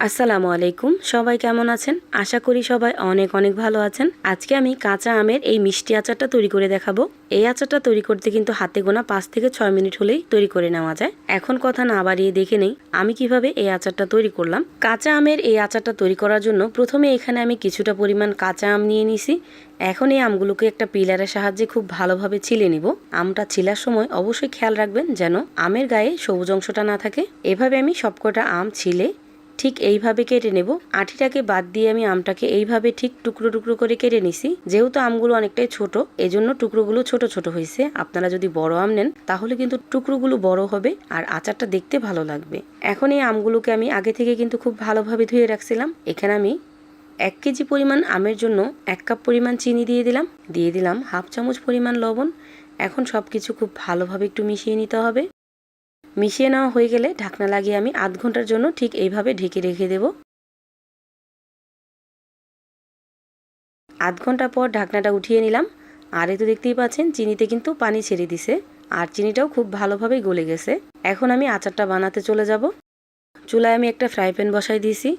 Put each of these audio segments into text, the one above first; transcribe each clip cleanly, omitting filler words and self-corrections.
আসসালামু আলাইকুম। সবাই কেমন আছেন? আশা করি সবাই অনেক অনেক ভালো আছেন। আজকে আমি কাঁচা আমের এই মিষ্টি আচারটা তৈরি করে দেখাবো। এই আচারটা তৈরি করতে কিন্তু হাতে গোনা 5 থেকে 6 মিনিট হলেই তৈরি করে নেওয়া যায়। এখন কথা না বাড়িয়ে দেখে নেই আমি কিভাবে এই আচারটা তৈরি করলাম। কাঁচা আমের এই আচারটা তৈরি করার জন্য প্রথমে এখানে আমি কিছুটা পরিমাণ কাঁচা আম নিয়ে নিছি। এখন এই আমগুলোকে একটা পিলারের সাহায্যে খুব ভালোভাবে ছিলে নিব। আমটা ছিলার সময় অবশ্যই খেয়াল রাখবেন যেন আমের গায়ে সবুজ অংশটা না থাকে। এভাবে আমি সবকটা আম ছিলে ঠিক এইভাবে কেটে নেব। আঠিটাকে বাদ দিয়ে আমি আমটাকে এইভাবে ঠিক টুকরো টুকরো করে কেটে নিছি। যেহেতু আমগুলো অনেকটাই ছোট, এজন্য টুকরোগুলো ছোট ছোট হয়েছে। আপনারা যদি বড় আম নেন তাহলে কিন্তু টুকরোগুলো বড় হবে আর আচারটা দেখতে ভালো লাগবে। এখন এই আমগুলোকে আমি আগে থেকে কিন্তু খুব ভালোভাবে ধুয়ে রাখছিলাম। এখানে আমি 1 কেজি পরিমাণ আমের জন্য 1 কাপ পরিমাণ চিনি দিয়ে দিলাম হাফ চামচ পরিমাণ লবণ। এখন সব কিছু খুব ভালোভাবে একটু মিশিয়ে নিতে হবে। মিশিয়ে নেওয়া হয়ে গেলে ঢাকনা লাগিয়ে আমি আধ ঘন্টার জন্য ঠিক এইভাবে ঢেকে রেখে দেব। আধ ঘন্টা পর ঢাকনাটা উঠিয়ে নিলাম। আর এই তো দেখতেই পাচ্ছেন চিনিতে কিন্তু পানি ছেড়ে দিছে আর চিনিটাও খুব ভালোভাবে গলে গেছে। এখন আমি আচারটা বানাতে চলে যাব। চুলায় আমি একটা ফ্রাই প্যান বসাই দিয়েছি।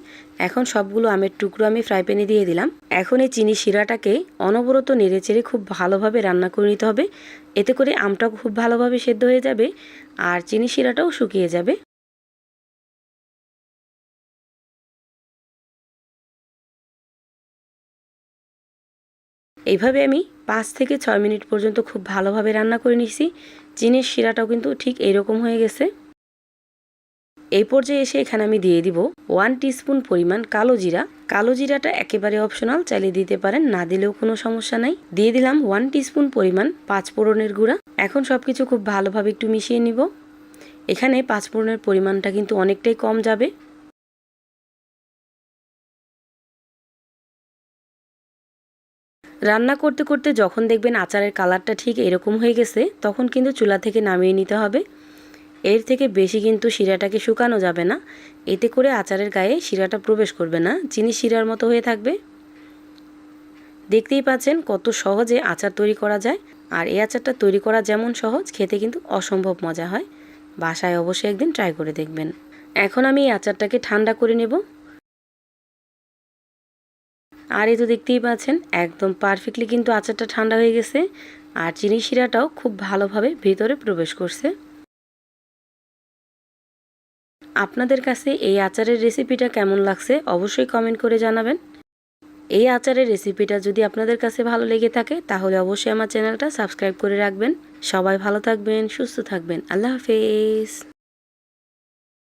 এখন সবগুলো আমের টুকরো আমি ফ্রাই প্যানে দিয়ে দিলাম। এখন এই চিনি শিরাটাকে অনবরত নেড়েচেড়ে খুব ভালোভাবে রান্না করে নিতে হবে। এতে করে আমটাও খুব ভালোভাবে সেদ্ধ হয়ে যাবে আর চিনি শিরাটাও শুকিয়ে যাবে। এইভাবে আমি 5 থেকে 6 মিনিট পর্যন্ত খুব ভালোভাবে রান্না করে নিয়েছি। চিনির শিরাটাও কিন্তু ঠিক এইরকম হয়ে গেছে। এই পর্যায়ে এসে এখানে আমি দিয়ে দিব 1 টিস্পুন পরিমাণ কালো জিরা। কালো জিরাটা একেবারে অপশনাল, চাইলে দিতে পারেন, না দিলেও কোনো সমস্যা নাই। দিয়ে দিলাম 1 টিস্পুন পরিমাণ পাঁচফোড়নের গুঁড়া। এখন সবকিছু খুব ভালোভাবে একটু মিশিয়ে নিব। এখানে পাঁচফোড়নের পরিমাণটা কিন্তু অনেকটাই কম যাবে। রান্না করতে করতে যখন দেখবেন আচারের কালারটা ঠিক এরকম হয়ে গেছে তখন কিন্তু চুলা থেকে নামিয়ে নিতে হবে। এর থেকে বেশি কিন্তু শিরাটাকে শুকানো যাবে না, এতে করে আচারের গায়ে শিরাটা প্রবেশ করবে না, চিনি শিরার মতো হয়ে থাকবে। দেখতেই পাচ্ছেন কত সহজে আচার তৈরি করা যায়। আর এই আচারটা তৈরি করা যেমন সহজ, খেতে কিন্তু অসম্ভব মজা হয়। বাসায় অবশ্যই একদিন ট্রাই করে দেখবেন। এখন আমি এই আচারটাকে ঠান্ডা করে নেব। আর এই তো দেখতেই পাচ্ছেন একদম পারফেক্টলি কিন্তু আচারটা ঠান্ডা হয়ে গেছে আর চিনি শিরাটাও খুব ভালোভাবে ভেতরে প্রবেশ করছে। আপনাদের কাছে এই আচারের রেসিপিটা কেমন লাগছে অবশ্যই কমেন্ট করে জানাবেন। এই আচারের রেসিপিটা যদি আপনাদের কাছে ভালো লেগে থাকে তাহলে অবশ্যই আমার চ্যানেলটা সাবস্ক্রাইব করে রাখবেন। সবাই ভালো থাকবেন, সুস্থ থাকবেন। আল্লাহ হাফেজ।